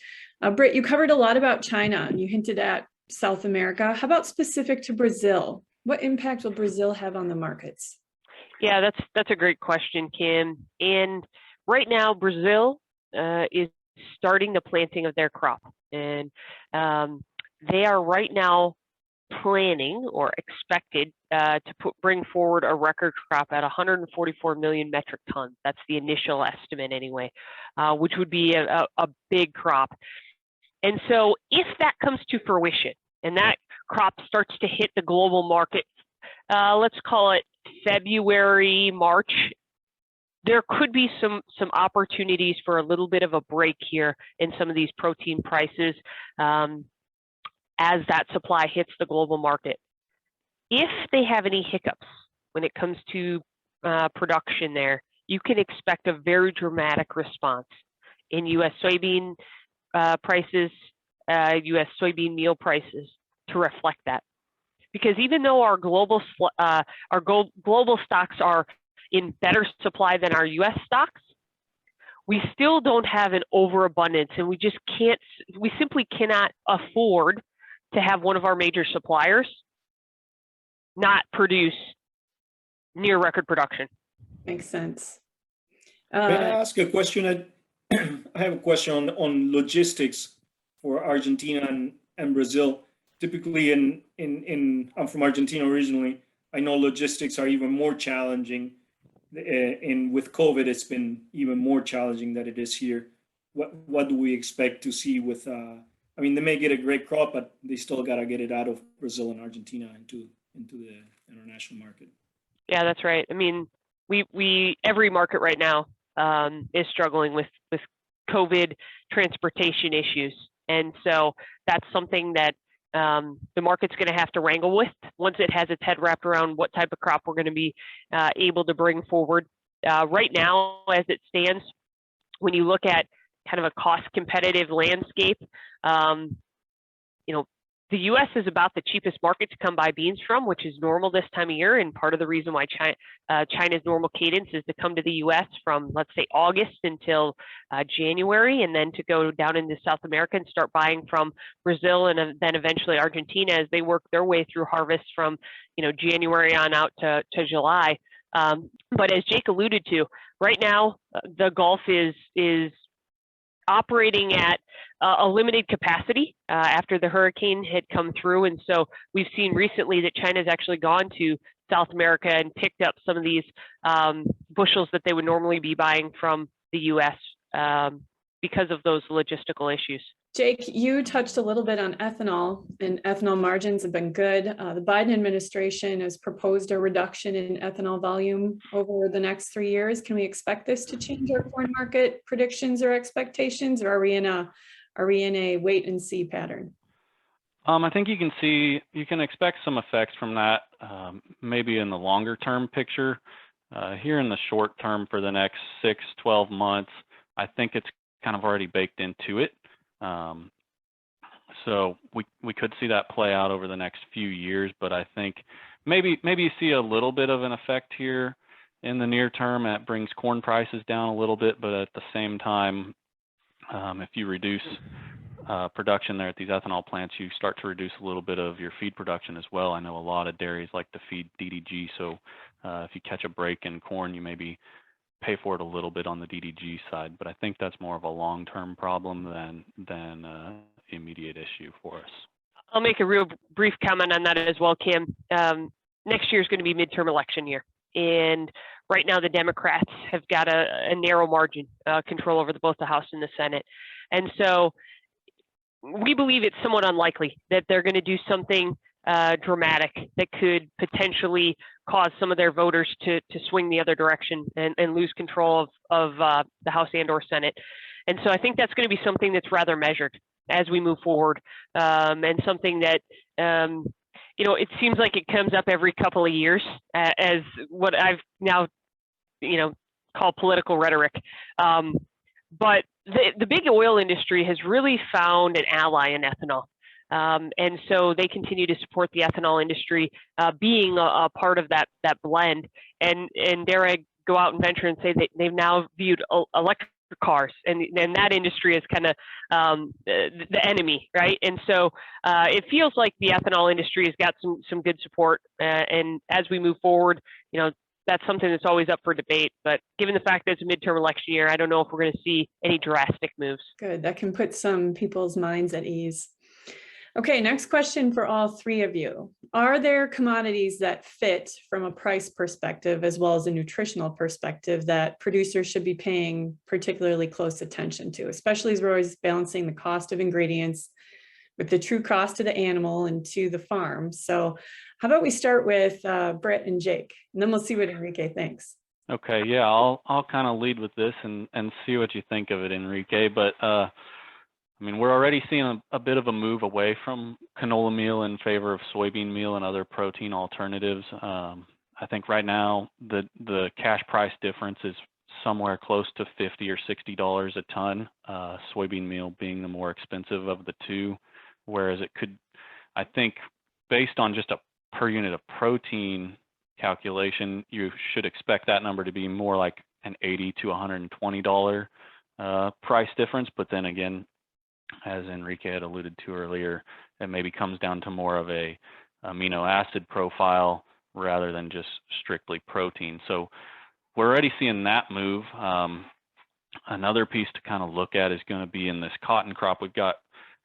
Britt, you covered a lot about China and you hinted at South America. How about specific to Brazil? What impact will Brazil have on the markets? Yeah, that's a great question, Kim. And right now, Brazil is starting the planting of their crop. And they are right now planning or expected bring forward a record crop at 144 million metric tons. That's the initial estimate anyway, which would be a big crop. And so if that comes to fruition and that crop starts to hit the global market, let's call it February, March, there could be some opportunities for a little bit of a break here in some of these protein prices as that supply hits the global market. If they have any hiccups when it comes to production there, you can expect a very dramatic response in U.S. soybean prices, U.S. soybean meal prices to reflect that. Because even though our global stocks are in better supply than our U.S. stocks, we still don't have an overabundance, and we simply cannot afford to have one of our major suppliers not produce near record production. Makes sense. May I ask a question? I have a question on logistics for Argentina and Brazil. Typically, I'm from Argentina originally. I know logistics are even more challenging, and with COVID, it's been even more challenging than it is here. What do we expect to see with? I mean, they may get a great crop, but they still got to get it out of Brazil and Argentina into the international market. Yeah, that's right. I mean, every market right now is struggling with COVID transportation issues, and so that's something that the market's going to have to wrangle with once it has its head wrapped around what type of crop we're going to be able to bring forward. Right now, as it stands, when you look at kind of a cost competitive landscape, the U.S. is about the cheapest market to come buy beans from, which is normal this time of year. And part of the reason why China's normal cadence is to come to the U.S. from, let's say, August until January, and then to go down into South America and start buying from Brazil and then eventually Argentina as they work their way through harvest from, January on out to July. But as Jake alluded to, right now, the Gulf is operating at a limited capacity after the hurricane had come through. And so we've seen recently that China's actually gone to South America and picked up some of these bushels that they would normally be buying from the U.S. Because of those logistical issues. Jake, you touched a little bit on ethanol, and ethanol margins have been good. The Biden administration has proposed a reduction in ethanol volume over the next 3 years. Can we expect this to change our corn market predictions or expectations, or are we in a wait and see pattern? I think you can expect some effects from that, maybe in the longer term picture. Here in the short term for the next 6-12 months, I think it's kind of already baked into it. So we could see that play out over the next few years, but I think maybe you see a little bit of an effect here in the near term. That brings corn prices down a little bit, but at the same time, if you reduce production there at these ethanol plants, you start to reduce a little bit of your feed production as well. I know a lot of dairies like to feed DDG, so if you catch a break in corn, you maybe pay for it a little bit on the DDG side, but I think that's more of a long-term problem than immediate issue for us. I'll make a real brief comment on that as well, Kim. Next year is going to be midterm election year, and right now the Democrats have got a narrow margin control over both the House and the Senate, and so we believe it's somewhat unlikely that they're going to do something dramatic that could potentially cause some of their voters to swing the other direction and lose control of the House and or Senate. And so I think that's going to be something that's rather measured as we move forward, and something that, it seems like it comes up every couple of years as what I've now, call political rhetoric. But the big oil industry has really found an ally in ethanol. And so they continue to support the ethanol industry being a part of that blend. And dare I go out and venture and say that they've now viewed electric cars, and that industry is kind of the enemy, right? And so it feels like the ethanol industry has got some good support. And as we move forward, that's something that's always up for debate. But given the fact that it's a midterm election year, I don't know if we're going to see any drastic moves. Good. That can put some people's minds at ease. Okay, next question for all three of you. Are there commodities that fit from a price perspective as well as a nutritional perspective that producers should be paying particularly close attention to, especially as we're always balancing the cost of ingredients with the true cost to the animal and to the farm? So how about we start with Britt and Jake, and then we'll see what Enrique thinks. Okay, yeah, I'll kind of lead with this and see what you think of it, Enrique. But I mean, we're already seeing a bit of a move away from canola meal in favor of soybean meal and other protein alternatives. I think right now the cash price difference is somewhere close to $50 or $60 a ton, soybean meal being the more expensive of the two, whereas it could, I think, based on just a per unit of protein calculation, you should expect that number to be more like an $80 to $120 price difference. But then again, as Enrique had alluded to earlier, it maybe comes down to more of a amino acid profile rather than just strictly protein. So we're already seeing that move. Another piece to kind of look at is going to be in this cotton crop. We've got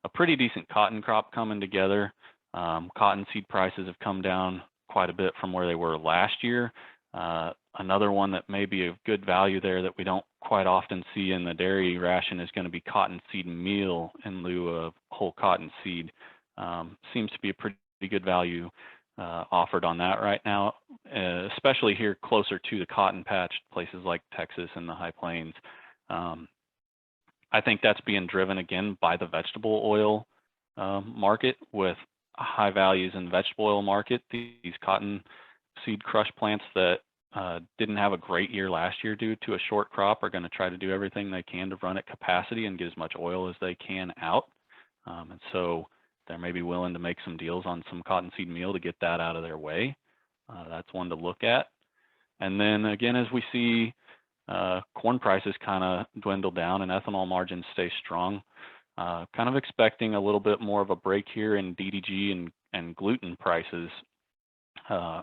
a pretty decent cotton crop coming together. Cotton seed prices have come down quite a bit from where they were last year. Another one that may be of good value there that we don't quite often see in the dairy ration is going to be cottonseed meal in lieu of whole cotton seed. Seems to be a pretty good value offered on that right now, especially here closer to the cotton patch, places like Texas and the High Plains. I think that's being driven again by the vegetable oil market, with high values in the vegetable oil market. These cotton seed crush plants that didn't have a great year last year due to a short crop are going to try to do everything they can to run at capacity and get as much oil as they can out. And so they may be willing to make some deals on some cottonseed meal to get that out of their way. That's one to look at. And then again, as we see corn prices kind of dwindle down and ethanol margins stay strong, kind of expecting a little bit more of a break here in DDG and gluten prices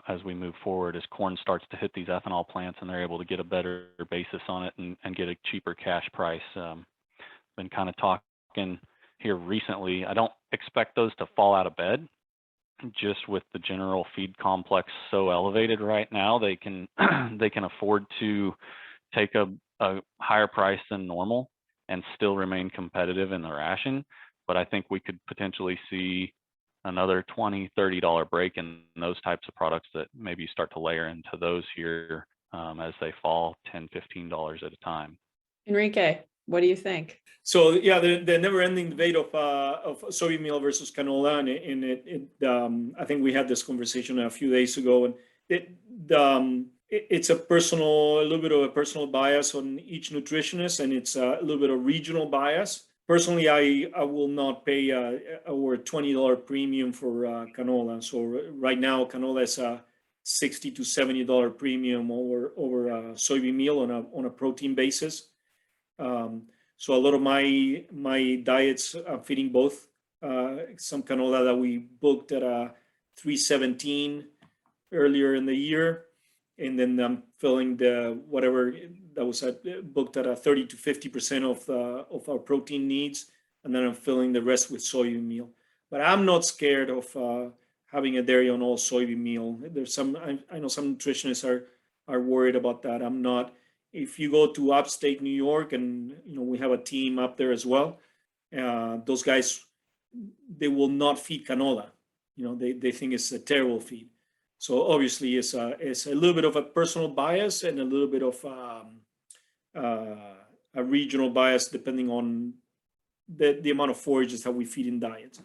as we move forward, as corn starts to hit these ethanol plants and they're able to get a better basis on it and get a cheaper cash price. Been kind of talking here recently. I don't expect those to fall out of bed, just with the general feed complex so elevated right now. They can they can afford to take a higher price than normal and still remain competitive in the ration. But I think we could potentially see another $20, $30 break in those types of products that maybe start to layer into those here as they fall $10, $15 at a time. Enrique, what do you think? So yeah, the never-ending debate of soybean meal versus canola, and I think we had this conversation a few days ago, and it's a little bit of a personal bias on each nutritionist, and it's a little bit of regional bias. Personally, I will not pay over $20 premium for canola. So right now, canola is a $60 to $70 premium over soybean meal on a protein basis. So a lot of my diets are feeding both. Some canola that we booked at $3.17 earlier in the year, and then I'm filling the whatever that was booked at 30 to 50% of our protein needs, and then I'm filling the rest with soybean meal. But I'm not scared of having a dairy on all soybean meal. There's I know some nutritionists are worried about that. I'm not. If you go to upstate New York, and we have a team up there as well, those guys, they will not feed canola. They think it's a terrible feed. So obviously it's a little bit of a personal bias and a little bit of a regional bias depending on the amount of forages that we feed in diets.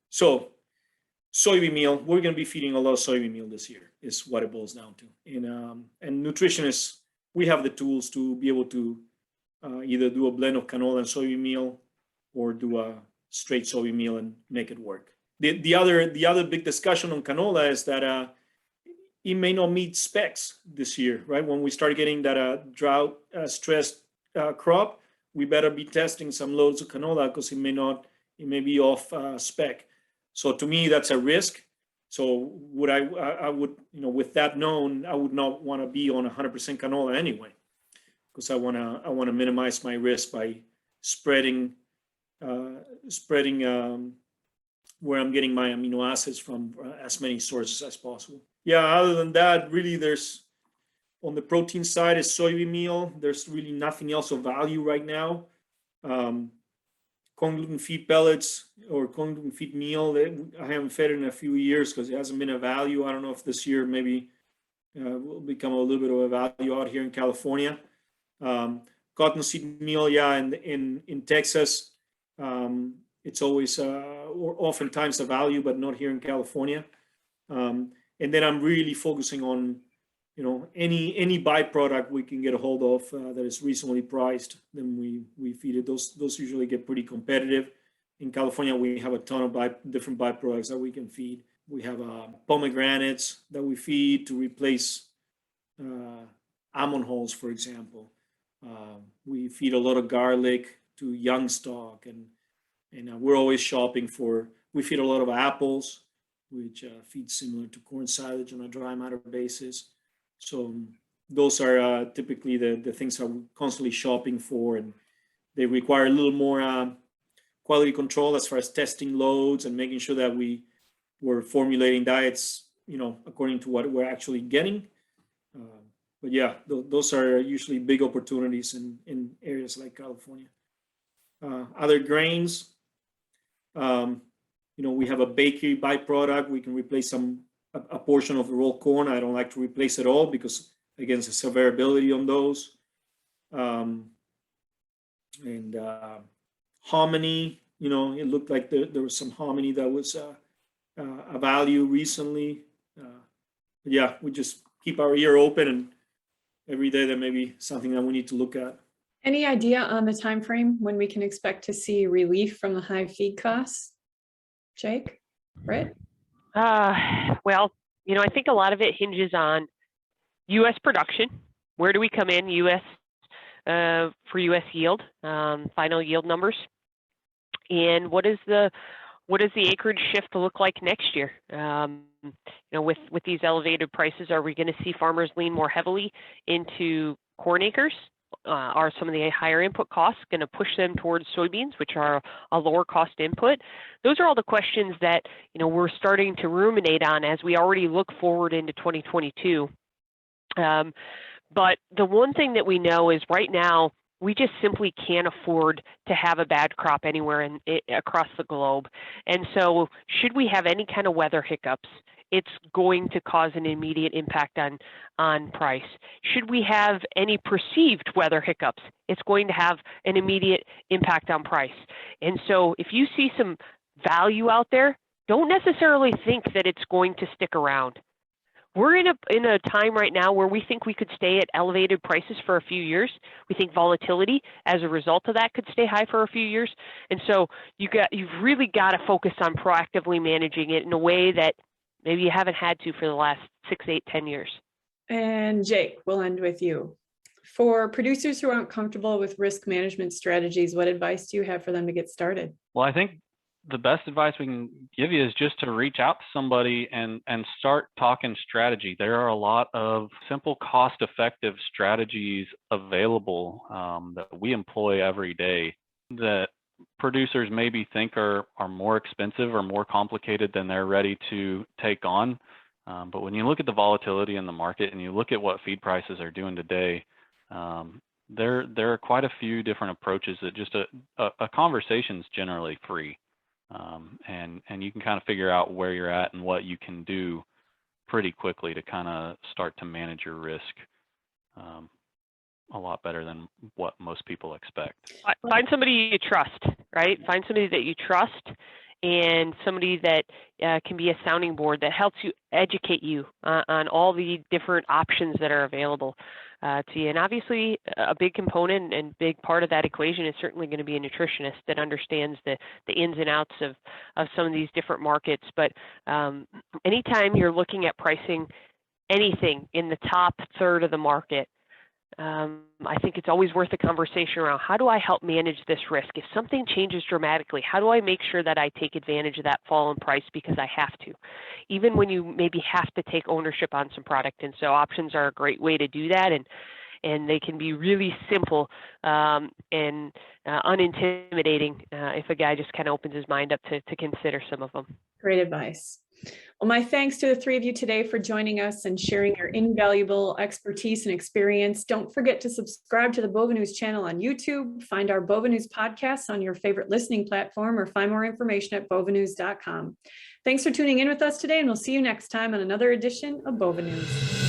So soybean meal, we're going to be feeding a lot of soybean meal this year is what it boils down to. And nutritionists, we have the tools to be able to either do a blend of canola and soybean meal or do a straight soybean meal and make it work. The other big discussion on canola is that it may not meet specs this year, right? When we start getting that drought stressed crop, we better be testing some loads of canola because it may be off spec. So to me, that's a risk. So I would, with that known, I would not want to be on 100% canola anyway, because I want to minimize my risk by spreading where I'm getting my amino acids from as many sources as possible. Yeah, other than that, really there's, on the protein side is soybean meal. There's really nothing else of value right now. Corn gluten feed pellets or corn gluten feed meal, I haven't fed it in a few years because it hasn't been a value. I don't know if this year maybe will become a little bit of a value out here in California. Cottonseed meal, yeah, in Texas, it's always or oftentimes a value, but not here in California. And then I'm really focusing on, any byproduct we can get a hold of that is reasonably priced. Then we feed it. Those usually get pretty competitive. In California, we have a ton of different byproducts that we can feed. We have pomegranates that we feed to replace almond hulls, for example. We feed a lot of garlic to young stock, and we're always shopping for. We feed a lot of apples, which feed similar to corn silage on a dry matter basis. So those are typically the things that we're constantly shopping for, and they require a little more quality control as far as testing loads and making sure that we're formulating diets, according to what we're actually getting. But yeah, those are usually big opportunities in areas like California. Other grains, we have a bakery byproduct. We can replace a portion of the raw corn. I don't like to replace it all because, again, there's a variability on those. And hominy, it looked like there was some hominy that was a value recently. Yeah, we just keep our ear open, and every day there may be something that we need to look at. Any idea on the time frame when we can expect to see relief from the high feed costs? Jake, Britt? Well, I think a lot of it hinges on U.S. production. Where do we come in U.S. For U.S. yield, final yield numbers, and what does the acreage shift look like next year? With these elevated prices, are we going to see farmers lean more heavily into corn acres? Are some of the higher input costs going to push them towards soybeans, which are a lower cost input? Those are all the questions that we're starting to ruminate on as we already look forward into 2022. But the one thing that we know is right now we just simply can't afford to have a bad crop anywhere across the globe. And so should we have any kind of weather hiccups, it's going to cause an immediate impact on price. Should we have any perceived weather hiccups, it's going to have an immediate impact on price. And so if you see some value out there, don't necessarily think that it's going to stick around. We're in a time right now where we think we could stay at elevated prices for a few years. We think volatility as a result of that could stay high for a few years. And so you've really got to focus on proactively managing it in a way that maybe you haven't had to for the last 6, 8, 10 years. And Jake, we'll end with you. For producers who aren't comfortable with risk management strategies, what advice do you have for them to get started? Well, I think the best advice we can give you is just to reach out to somebody and start talking strategy. There are a lot of simple, cost-effective strategies available that we employ every day that producers maybe think are more expensive or more complicated than they're ready to take on. But when you look at the volatility in the market and you look at what feed prices are doing today, there are quite a few different approaches that just a conversation's generally free. And you can kind of figure out where you're at and what you can do pretty quickly to kind of start to manage your risk a lot better than what most people expect. Find somebody you trust, right? Find somebody that you trust and somebody that can be a sounding board that helps you educate you on all the different options that are available to you. And obviously a big component and big part of that equation is certainly going to be a nutritionist that understands the ins and outs of some of these different markets. But anytime you're looking at pricing anything in the top third of the market, I think it's always worth a conversation around how do I help manage this risk? If something changes dramatically, how do I make sure that I take advantage of that fall in price because I have to, even when you maybe have to take ownership on some product? And so options are a great way to do that. and they can be really simple and unintimidating if a guy just kind of opens his mind up to consider some of them. Great advice. Well, my thanks to the three of you today for joining us and sharing your invaluable expertise and experience. Don't forget to subscribe to the BoviNews channel on YouTube, find our BoviNews podcasts on your favorite listening platform, or find more information at bovinews.com. Thanks for tuning in with us today, and we'll see you next time on another edition of BoviNews.